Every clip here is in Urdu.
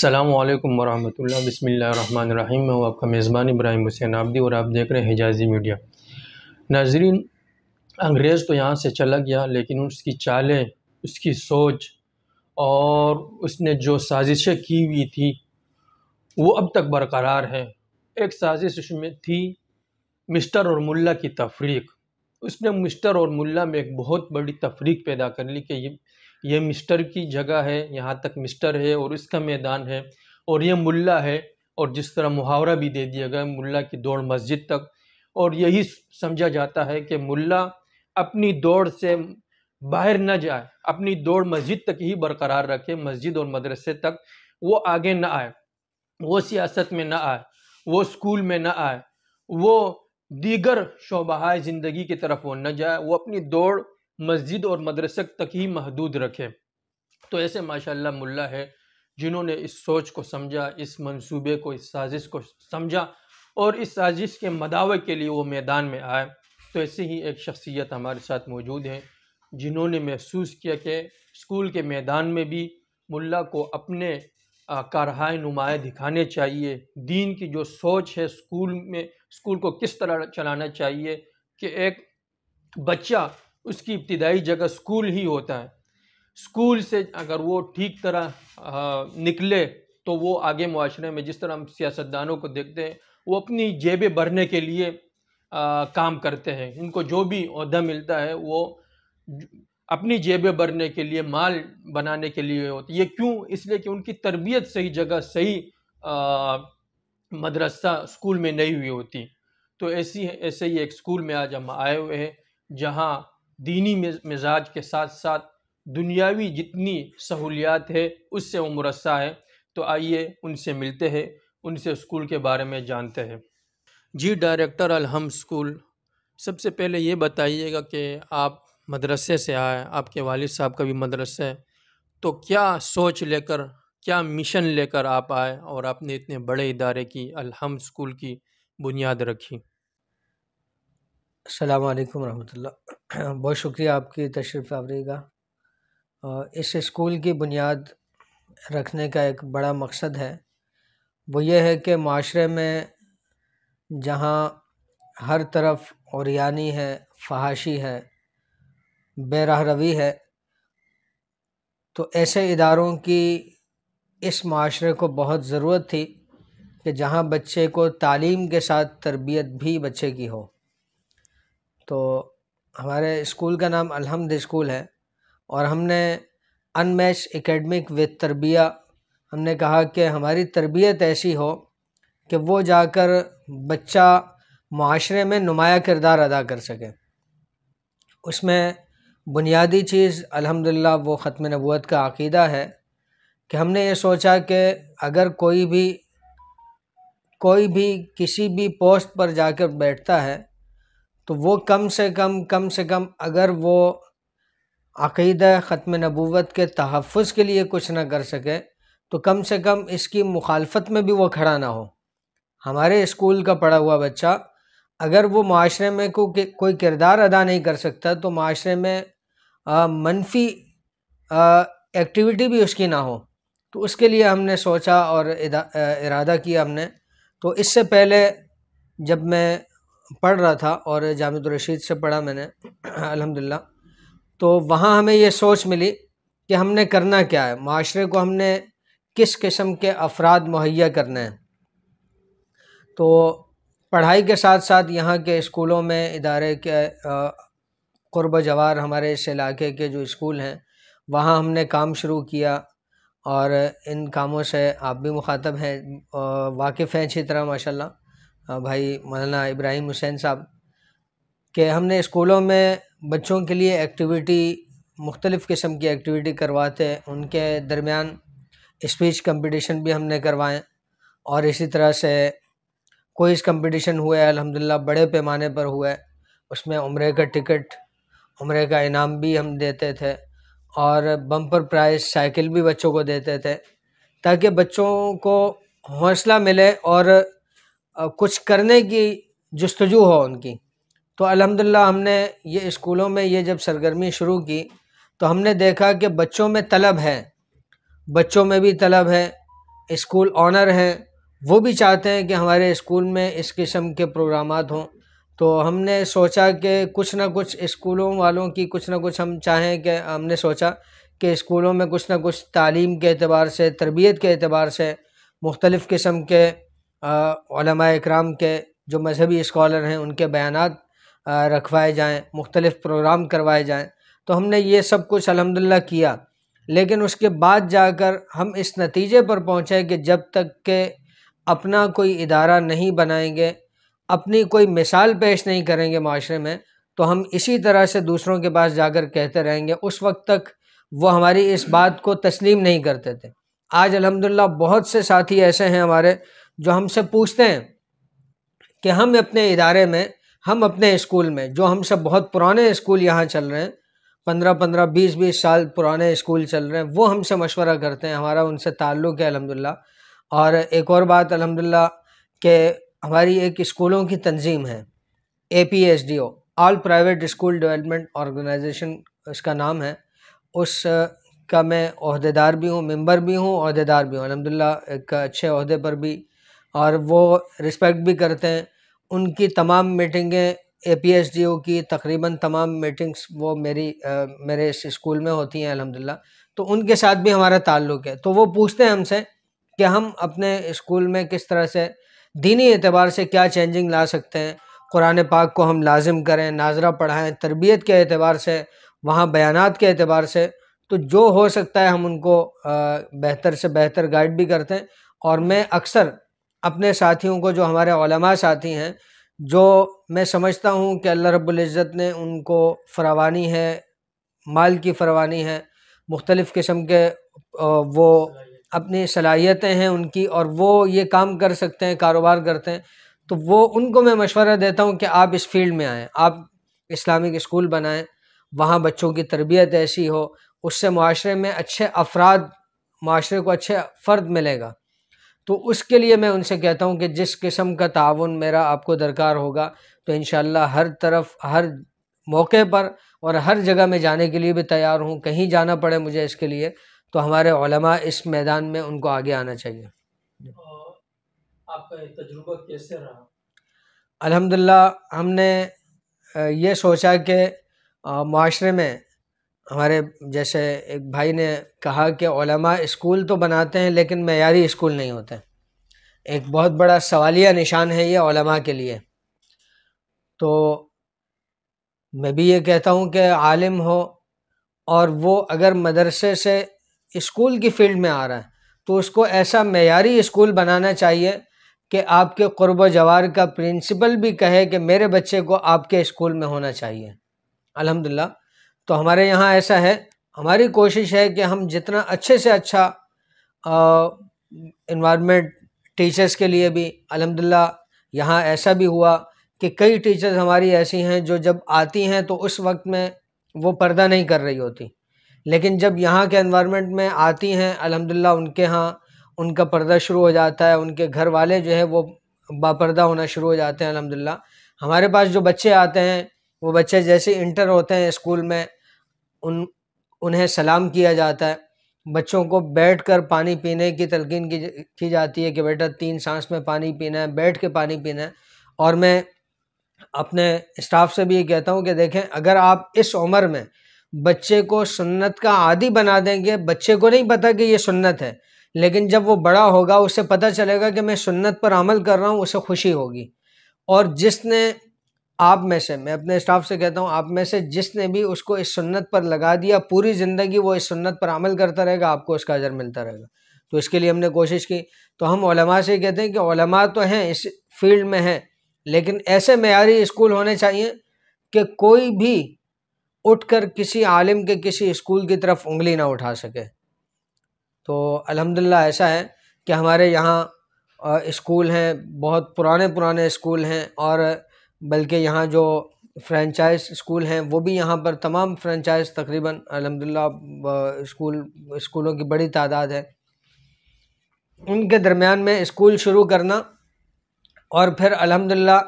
السلام علیکم ورحمۃ اللہ۔ بسم اللہ الرحمن الرحیم۔ میں ہوں آپ کا میزبان ابراہیم حسین عابدی اور آپ دیکھ رہے ہیں حجازی میڈیا۔ ناظرین، انگریز تو یہاں سے چلا گیا، لیکن اس کی چالیں، اس کی سوچ اور اس نے جو سازشیں کی ہوئی تھی وہ اب تک برقرار ہے۔ ایک سازش اس میں تھی مسٹر اور ملا کی تفریق۔ اس نے مسٹر اور ملا میں ایک بہت بڑی تفریق پیدا کر لی کہ یہ مسٹر کی جگہ ہے، یہاں تک مسٹر ہے اور اس کا میدان ہے، اور یہ ملا ہے، اور جس طرح محاورہ بھی دے دیا گیا ملا کی دوڑ مسجد تک، اور یہی سمجھا جاتا ہے کہ ملا اپنی دوڑ سے باہر نہ جائے، اپنی دوڑ مسجد تک ہی برقرار رکھے، مسجد اور مدرسے تک وہ آگے نہ آئے، وہ سیاست میں نہ آئے، وہ اسکول میں نہ آئے، وہ دیگر شعبہ زندگی کی طرف وہ نہ جائے، وہ اپنی دوڑ مسجد اور مدرسے تک ہی محدود رکھے۔ تو ایسے ماشاءاللہ ملا ہے جنہوں نے اس سوچ کو سمجھا، اس منصوبے کو، اس سازش کو سمجھا اور اس سازش کے مداوع کے لیے وہ میدان میں آئے۔ تو ایسے ہی ایک شخصیت ہمارے ساتھ موجود ہیں جنہوں نے محسوس کیا کہ اسکول کے میدان میں بھی ملا کو اپنے کارہائے نمایاں دکھانے چاہیے، دین کی جو سوچ ہے اسکول کو کس طرح چلانا چاہیے کہ ایک بچہ اس کی ابتدائی جگہ اسکول ہی ہوتا ہے، اسکول سے اگر وہ ٹھیک طرح نکلے تو وہ آگے معاشرے میں، جس طرح ہم سیاستدانوں کو دیکھتے ہیں، وہ اپنی جیبیں بھرنے کے لیے کام کرتے ہیں، ان کو جو بھی عہدہ ملتا ہے وہ اپنی جیبیں بھرنے کے لیے، مال بنانے کے لیے ہوتی ہے۔ یہ کیوں؟ اس لیے کہ ان کی تربیت صحیح جگہ، صحیح مدرسہ اسکول میں نہیں ہوئی ہوتی۔ تو ایسے ہی ایک اسکول میں آج ہم آئے ہوئے ہیں جہاں دینی مزاج کے ساتھ ساتھ دنیاوی جتنی سہولیات ہے اس سے وہ مرصع ہے۔ تو آئیے ان سے ملتے ہیں، ان سے اسکول کے بارے میں جانتے ہیں۔ جی ڈائریکٹر الحم اسکول، سب سے پہلے یہ بتائیے گا کہ آپ مدرسے سے آئے، آپ کے والد صاحب کا بھی مدرسہ ہے، تو کیا سوچ لے کر، کیا مشن لے کر آپ آئے اور آپ نے اتنے بڑے ادارے کی، الحم اسکول کی بنیاد رکھی؟ السلام علیکم ورحمۃ اللہ۔ بہت شکریہ آپ کی تشریف آوری کا۔ اس اسکول کی بنیاد رکھنے کا ایک بڑا مقصد ہے، وہ یہ ہے کہ معاشرے میں جہاں ہر طرف عریانی ہے، فحاشی ہے، بے راہ روی ہے، تو ایسے اداروں کی اس معاشرے کو بہت ضرورت تھی کہ جہاں بچے کو تعلیم کے ساتھ تربیت بھی بچے کی ہو۔ تو ہمارے اسکول کا نام الحمد اسکول ہے، اور ہم نے ان میچ اکیڈمک وتھ تربیہ، ہم نے کہا کہ ہماری تربیت ایسی ہو کہ وہ جا کر بچہ معاشرے میں نمایاں کردار ادا کر سکے۔ اس میں بنیادی چیز الحمدللہ وہ ختم نبوت کا عقیدہ ہے کہ ہم نے یہ سوچا کہ اگر کوئی بھی کسی بھی پوسٹ پر جا کر بیٹھتا ہے تو وہ کم سے کم اگر وہ عقیدہ ختم نبوت کے تحفظ کے لیے کچھ نہ کر سکے تو کم سے کم اس کی مخالفت میں بھی وہ کھڑا نہ ہو۔ ہمارے اسکول کا پڑھا ہوا بچہ اگر وہ معاشرے میں کوئی کردار ادا نہیں کر سکتا تو معاشرے میں منفی ایکٹیویٹی بھی اس کی نہ ہو، تو اس کے لیے ہم نے سوچا اور ارادہ کیا ہم نے۔ تو اس سے پہلے جب میں پڑھ رہا تھا اور جامعہ الرشید سے پڑھا میں نے الحمدللہ، تو وہاں ہمیں یہ سوچ ملی کہ ہم نے کرنا کیا ہے، معاشرے کو ہم نے کس قسم کے افراد مہیا کرنے ہیں۔ تو پڑھائی کے ساتھ ساتھ یہاں کے اسکولوں میں، ادارے کے قرب و جوار ہمارے اس علاقے کے جو اسکول ہیں وہاں ہم نے کام شروع کیا، اور ان کاموں سے آپ بھی مخاطب ہیں، واقف ہیں اچھی طرح ماشاءاللہ بھائی مولانا ابراہیم حسین صاحب، کہ ہم نے اسکولوں میں بچوں کے لیے ایکٹیویٹی، مختلف قسم کی ایکٹیویٹی کرواتے، ان کے درمیان اسپیچ کمپٹیشن بھی ہم نے کروائے، اور اسی طرح سے کوئز کمپٹیشن ہوئے الحمدللہ، بڑے پیمانے پر ہوئے، اس میں عمرے کا ٹکٹ، عمرے کا انعام بھی ہم دیتے تھے، اور بمپر پرائز سائیکل بھی بچوں کو دیتے تھے، تاکہ بچوں کو حوصلہ ملے اور کچھ کرنے کی جستجو ہو ان کی۔ تو الحمدللہ ہم نے یہ اسکولوں میں یہ جب سرگرمی شروع کی تو ہم نے دیکھا کہ بچوں میں طلب ہے، بچوں میں بھی طلب ہے، اسکول آنر ہیں وہ بھی چاہتے ہیں کہ ہمارے اسکول میں اس قسم کے پروگرامات ہوں، تو ہم نے سوچا کہ کچھ نہ کچھ اسکولوں والوں کی کچھ نہ کچھ ہم چاہیں کہ ہم نے سوچا کہ اسکولوں میں کچھ نہ کچھ تعلیم کے اعتبار سے، تربیت کے اعتبار سے مختلف قسم کے علماء اکرام کے جو مذہبی اسکالر ہیں ان کے بیانات رکھوائے جائیں، مختلف پروگرام کروائے جائیں۔ تو ہم نے یہ سب کچھ الحمدللہ کیا، لیکن اس کے بعد جا کر ہم اس نتیجے پر پہنچے کہ جب تک کہ اپنا کوئی ادارہ نہیں بنائیں گے، اپنی کوئی مثال پیش نہیں کریں گے معاشرے میں، تو ہم اسی طرح سے دوسروں کے پاس جا کر کہتے رہیں گے۔ اس وقت تک وہ ہماری اس بات کو تسلیم نہیں کرتے تھے۔ آج الحمدللہ بہت سے ساتھی ایسے ہیں ہمارے جو ہم سے پوچھتے ہیں کہ ہم اپنے ادارے میں، ہم اپنے اسکول میں، جو ہم سے بہت پرانے اسکول یہاں چل رہے ہیں، 15 20 سال پرانے اسکول چل رہے ہیں، وہ ہم سے مشورہ کرتے ہیں، ہمارا ان سے تعلق ہے الحمدللہ۔ اور ایک اور بات الحمدللہ کہ ہماری ایک اسکولوں کی تنظیم ہے، APSDO، آل پرائیویٹ اسکول ڈیولپمنٹ آرگنائزیشن اس کا نام ہے، اس کا میں عہدیدار بھی ہوں، ممبر بھی ہوں، عہدیدار بھی ہوں الحمدللہ، ایک اچھے عہدے پر بھی، اور وہ رسپیکٹ بھی کرتے ہیں۔ ان کی تمام میٹنگیں، APSDO کی تقریباً تمام میٹنگز وہ میرے اس اسکول میں ہوتی ہیں الحمدللہ، تو ان کے ساتھ بھی ہمارا تعلق ہے۔ تو وہ پوچھتے ہیں ہم سے کہ ہم اپنے اسکول میں کس طرح سے دینی اعتبار سے کیا چینجنگ لا سکتے ہیں، قرآن پاک کو ہم لازم کریں، ناظرہ پڑھائیں، تربیت کے اعتبار سے، وہاں بیانات کے اعتبار سے، تو جو ہو سکتا ہے ہم ان کو بہتر سے بہتر گائیڈ بھی کرتے ہیں۔ اور میں اکثر اپنے ساتھیوں کو، جو ہمارے علماء ساتھی ہیں، جو میں سمجھتا ہوں کہ اللہ رب العزت نے ان کو فراوانی ہے، مال کی فراوانی ہے، مختلف قسم کے وہ اپنی صلاحیتیں ہیں ان کی، اور وہ یہ کام کر سکتے ہیں، کاروبار کرتے ہیں، تو وہ ان کو میں مشورہ دیتا ہوں کہ آپ اس فیلڈ میں آئیں، آپ اسلامک اسکول بنائیں، وہاں بچوں کی تربیت ایسی ہو، اس سے معاشرے میں اچھے افراد، معاشرے کو اچھے فرد ملے گا۔ تو اس کے لیے میں ان سے کہتا ہوں کہ جس قسم کا تعاون میرا آپ کو درکار ہوگا تو انشاءاللہ ہر طرف، ہر موقع پر اور ہر جگہ میں جانے کے لیے بھی تیار ہوں، کہیں جانا پڑے مجھے اس کے لیے، تو ہمارے علماء اس میدان میں ان کو آگے آنا چاہیے۔ آپ کا تجربہ کیسے رہا؟ الحمدللہ ہم نے یہ سوچا کہ معاشرے میں ہمارے جیسے ایک بھائی نے کہا کہ علماء اسکول تو بناتے ہیں لیکن معیاری اسکول نہیں ہوتے، ایک بہت بڑا سوالیہ نشان ہے یہ علماء کے لیے۔ تو میں بھی یہ کہتا ہوں کہ عالم ہو اور وہ اگر مدرسے سے اسکول کی فیلڈ میں آ رہا ہے تو اس کو ایسا معیاری اسکول بنانا چاہیے کہ آپ کے قرب و جوار کا پرنسپل بھی کہے کہ میرے بچے کو آپ کے اسکول میں ہونا چاہیے الحمدللہ۔ تو ہمارے یہاں ایسا ہے، ہماری کوشش ہے کہ ہم جتنا اچھے سے اچھا انوائرمنٹ ٹیچرز کے لیے بھی الحمدللہ، یہاں ایسا بھی ہوا کہ کئی ٹیچرز ہماری ایسی ہیں جو جب آتی ہیں تو اس وقت میں وہ پردہ نہیں کر رہی ہوتی، لیکن جب یہاں کے انوائرمنٹ میں آتی ہیں الحمدللہ ان کے ہاں ان کا پردہ شروع ہو جاتا ہے، ان کے گھر والے جو ہے وہ باپردہ ہونا شروع ہو جاتے ہیں الحمدللہ۔ ہمارے پاس جو بچے آتے ہیں وہ بچے جیسے انٹر ہوتے ہیں اسکول میں انہیں سلام کیا جاتا ہے، بچوں کو بیٹھ کر پانی پینے کی تلقین کی جاتی ہے کہ بیٹا 3 سانس میں پانی پینا ہے، بیٹھ کے پانی پینا ہے۔ اور میں اپنے اسٹاف سے بھی یہ کہتا ہوں کہ دیکھیں اگر آپ اس عمر میں بچے کو سنت کا عادی بنا دیں گے، بچے کو نہیں پتہ کہ یہ سنت ہے، لیکن جب وہ بڑا ہوگا اسے پتہ چلے گا کہ میں سنت پر عمل کر رہا ہوں، اسے خوشی ہوگی۔ اور جس نے آپ میں سے، میں اپنے اسٹاف سے کہتا ہوں، آپ میں سے جس نے بھی اس کو اس سنت پر لگا دیا، پوری زندگی وہ اس سنت پر عمل کرتا رہے گا، آپ کو اس کا اجر ملتا رہے گا۔ تو اس کے لیے ہم نے کوشش کی۔ تو ہم علماء سے کہتے ہیں کہ علماء تو ہیں، اس فیلڈ میں ہیں، لیکن ایسے معیاری اسکول ہونے چاہیے کہ کوئی بھی اٹھ کر کسی عالم کے کسی اسکول کی طرف انگلی نہ اٹھا سکے۔ تو الحمدللہ ایسا ہے کہ ہمارے یہاں اسکول ہیں، بہت پرانے اسکول ہیں، اور بلکہ یہاں جو فرینچائز اسکول ہیں وہ بھی یہاں پر تمام فرینچائز تقریباً الحمدللہ اسکولوں کی بڑی تعداد ہے، ان کے درمیان میں اسکول شروع کرنا اور پھر الحمدللہ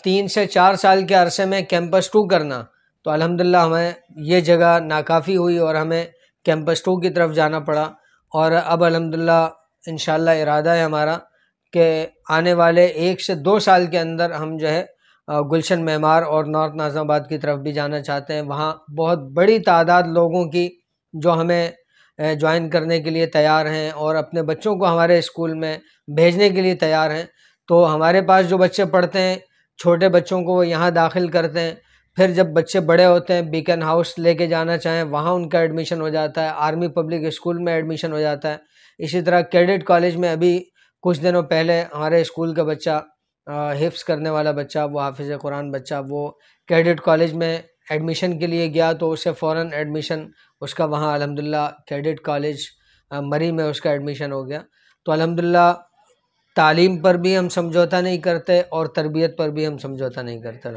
3 سے 4 سال کے عرصے میں کیمپس 2 کرنا، تو الحمدللہ ہمیں یہ جگہ ناکافی ہوئی اور ہمیں کیمپس 2 کی طرف جانا پڑا، اور اب الحمدللہ انشاءاللہ ارادہ ہے ہمارا کہ آنے والے 1 سے 2 سال کے اندر ہم جو ہے گلشن معمار اور نارتھ ناظم آباد کی طرف بھی جانا چاہتے ہیں. وہاں بہت بڑی تعداد لوگوں کی جو ہمیں جوائن کرنے کے لیے تیار ہیں اور اپنے بچوں کو ہمارے اسکول میں بھیجنے کے لیے تیار ہیں. تو ہمارے پاس جو بچے پڑھتے ہیں چھوٹے بچوں کو وہ یہاں داخل کرتے ہیں، پھر جب بچے بڑے ہوتے ہیں بیکن ہاؤس لے کے جانا چاہیں وہاں ان کا ایڈمیشن ہو جاتا ہے، آرمی پبلک اسکول میں ایڈمیشن ہو جاتا ہے. اسی طرح کیڈٹ کالج میں ابھی کچھ دنوں پہلے ہمارے اسکول کا بچہ حفظ کرنے والا بچہ، وہ حافظ قرآن بچہ، وہ کیڈٹ کالج میں ایڈمیشن کے لیے گیا تو اسے فوراً ایڈمیشن اس کا وہاں الحمدللہ کیڈٹ کالج مری میں اس کا ایڈمیشن ہو گیا. تو الحمدللہ تعلیم پر بھی ہم سمجھوتہ نہیں کرتے اور تربیت پر بھی ہم سمجھوتہ نہیں کرتے.